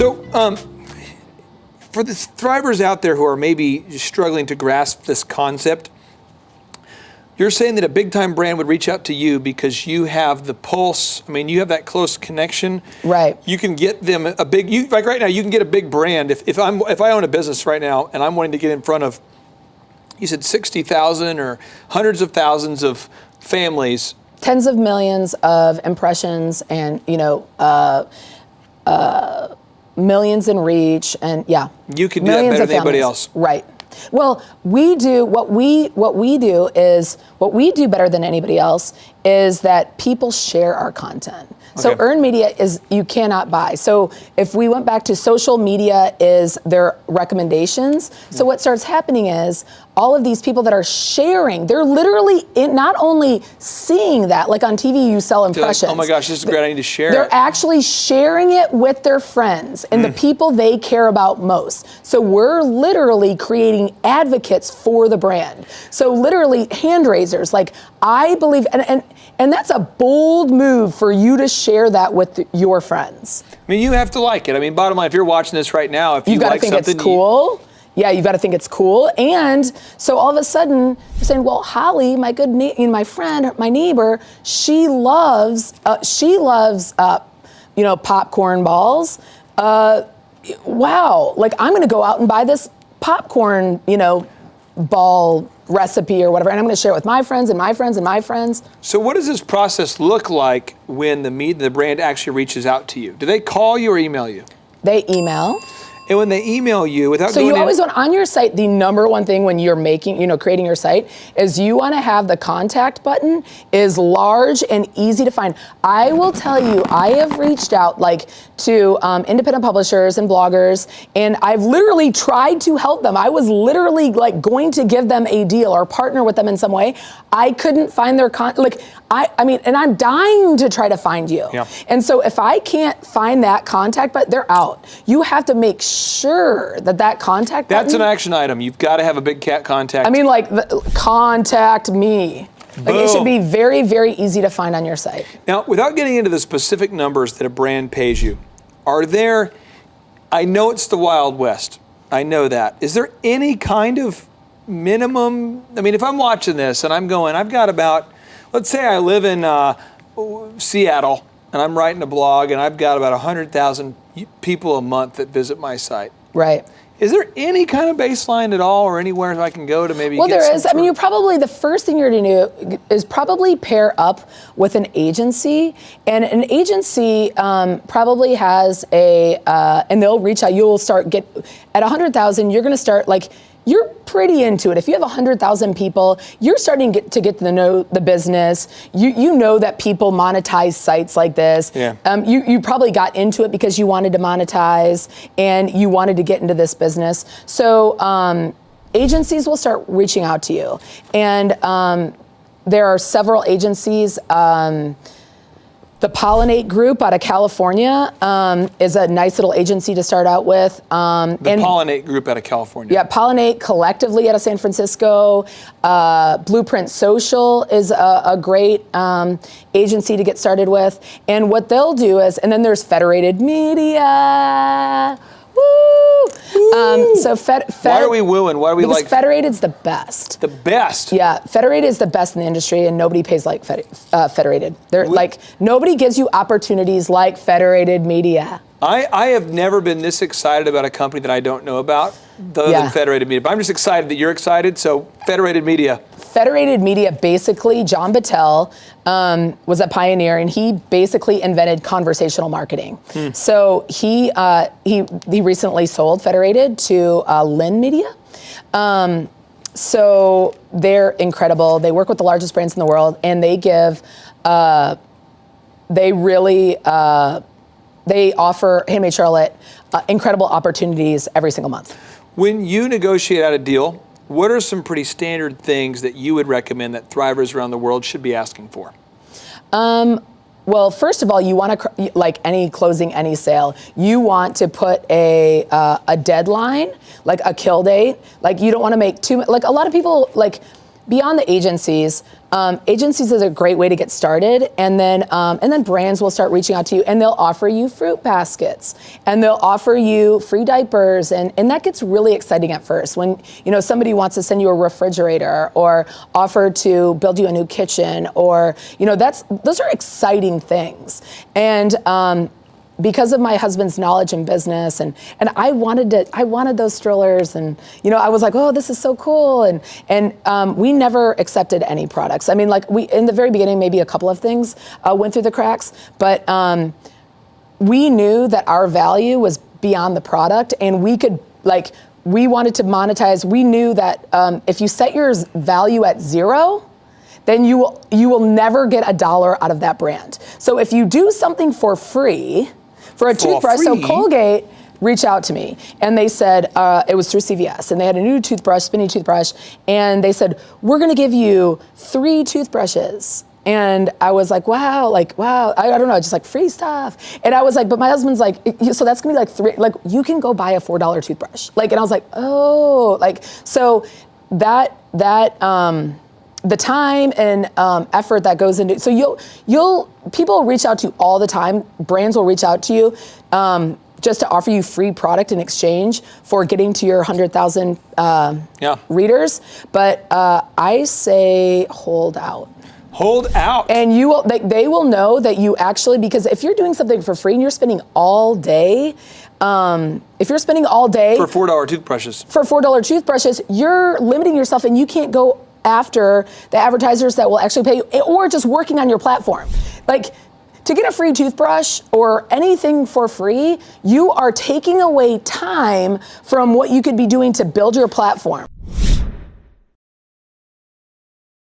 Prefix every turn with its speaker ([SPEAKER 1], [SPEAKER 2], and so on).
[SPEAKER 1] So, for the thrivers out there who are maybe struggling to grasp this concept, you're saying that a big time brand would reach out to you because you have the pulse. I mean, you have that close connection.
[SPEAKER 2] Right.
[SPEAKER 1] You can get them like right now, you can get a big brand. If I own a business right now and I'm wanting to get in front of, you said 60,000 or hundreds of thousands of families.
[SPEAKER 2] Tens of millions of impressions and, millions in reach, and
[SPEAKER 1] you can do that better than anybody else.
[SPEAKER 2] Right. Well, what we do better than anybody else is that people share our content. So earned media is, you cannot buy. So if we went back to social media is their recommendations. So what starts happening is all of these people that are sharing, they're literally not only seeing that, like on TV you sell impressions.
[SPEAKER 1] Like, oh my gosh, this is great, I need to share it.
[SPEAKER 2] They're actually sharing it with their friends and the people they care about most. So we're literally creating advocates for the brand. So literally hand raisers, like I believe, and that's a bold move for you to share that with your friends.
[SPEAKER 1] I mean, you have to like it. I mean, bottom line, if you're watching this right now, if you
[SPEAKER 2] like something, you've got to think it's cool. Yeah, you've got to think it's cool. And so all of a sudden, you're saying, well, Holly, my my friend, my neighbor, she loves popcorn balls. Wow, like I'm going to go out and buy this popcorn, ball recipe or whatever, and I'm going to share it with my friends and my friends and my friends.
[SPEAKER 1] So what does this process look like when the brand actually reaches out to you? Do they call you or email you?
[SPEAKER 2] They email.
[SPEAKER 1] And when they email you, without
[SPEAKER 2] so you always want on your site, the number one thing when you're creating your site is you want to have the contact button is large and easy to find. I will tell you, I have reached out to independent publishers and bloggers, and I've literally tried to help them. I was literally going to give them a deal or partner with them in some way. I couldn't find their and I'm dying to try to find you.
[SPEAKER 1] Yeah.
[SPEAKER 2] And so if I can't find that contact button, they're out. You have to make sure that contact button.
[SPEAKER 1] That's an action item. You've got to have a big cat contact.
[SPEAKER 2] I mean, contact me. It should be very, very easy to find on your site.
[SPEAKER 1] Now, without getting into the specific numbers that a brand pays you, I know it's the Wild West. I know that. Is there any kind of minimum? I mean, if I'm watching this and I'm going, I've got about, let's say I live in Seattle and I'm writing a blog and I've got about 100,000 people a month that visit my site.
[SPEAKER 2] Right.
[SPEAKER 1] Is there any kind of baseline at all or anywhere I can go to maybe
[SPEAKER 2] Well,
[SPEAKER 1] get
[SPEAKER 2] there is. I mean, the first thing you're going to do is probably pair up with an agency. And an agency probably has and they'll reach out. You'll start at 100,000, you're going to start you're pretty into it. If you have 100,000 people, you're starting to get to know the business. You know that people monetize sites like this.
[SPEAKER 1] Yeah.
[SPEAKER 2] You probably got into it because you wanted to monetize and you wanted to get into this business. So agencies will start reaching out to you. And there are several agencies. The Pollinate Group out of California is a nice little agency to start out with.
[SPEAKER 1] Pollinate Group out of California.
[SPEAKER 2] Yeah, Pollinate collectively out of San Francisco. Blueprint Social is a great agency to get started with. And what they'll do is, and then there's Federated Media. Woo!
[SPEAKER 1] Why are we wooing? Why are we
[SPEAKER 2] because Federated's the best.
[SPEAKER 1] The best?
[SPEAKER 2] Yeah, Federated is the best in the industry, and nobody pays like Federated. They're nobody gives you opportunities like Federated Media.
[SPEAKER 1] I have never been this excited about a company that I don't know about other than Federated Media. But I'm just excited that you're excited, so Federated Media. Federated Media, basically, John Battelle was a pioneer, and he basically invented conversational marketing. So he recently sold Federated to Lynn Media. So they're incredible. They work with the largest brands in the world, and they give, they offer Handmade Charlotte incredible opportunities every single month. When you negotiate out a deal, what are some pretty standard things that you would recommend that thrivers around the world should be asking for? Well, first of all, you want to, like closing any sale, you want to put a deadline, like a kill date. Like you don't want to make too, like a lot of people,
[SPEAKER 2] beyond the agencies, agencies is a great way to get started, and then brands will start reaching out to you, and they'll offer you fruit baskets, and they'll offer you free diapers, and that gets really exciting at first when somebody wants to send you a refrigerator or offer to build you a new kitchen, or those are exciting things, and because of my husband's knowledge in business, and I wanted those strollers, and I was like, oh, this is so cool, and we never accepted any products. I mean, like we in the very beginning, maybe a couple of things went through the cracks, but we knew that our value was beyond the product, and we wanted to monetize. We knew that if you set your value at 0, then you will never get $1 out of that brand. So if you do something for free, for a toothbrush, so Colgate reached out to me, and they said, it was through CVS, and they had a new toothbrush, spinning toothbrush, and they said, we're gonna give you 3 toothbrushes. And I was like, wow, I don't know, just like free stuff. And I was like, but my husband's like, so that's gonna be like 3, like you can go buy a $4 toothbrush. Like, and I was like, oh, like, so that the time and effort that goes into, so people will reach out to you all the time. Brands will reach out to you just to offer you free product in exchange for getting to your 100,000 readers. But I say hold out.
[SPEAKER 1] Hold out.
[SPEAKER 2] And they will know that you actually, because if you're doing something for free and you're spending all day, if you're spending all day
[SPEAKER 1] for $4 toothbrushes,
[SPEAKER 2] you're limiting yourself, and you can't go after the advertisers that will actually pay you, or just working on your platform. Like, to get a free toothbrush or anything for free, you are taking away time from what you could be doing to build your platform.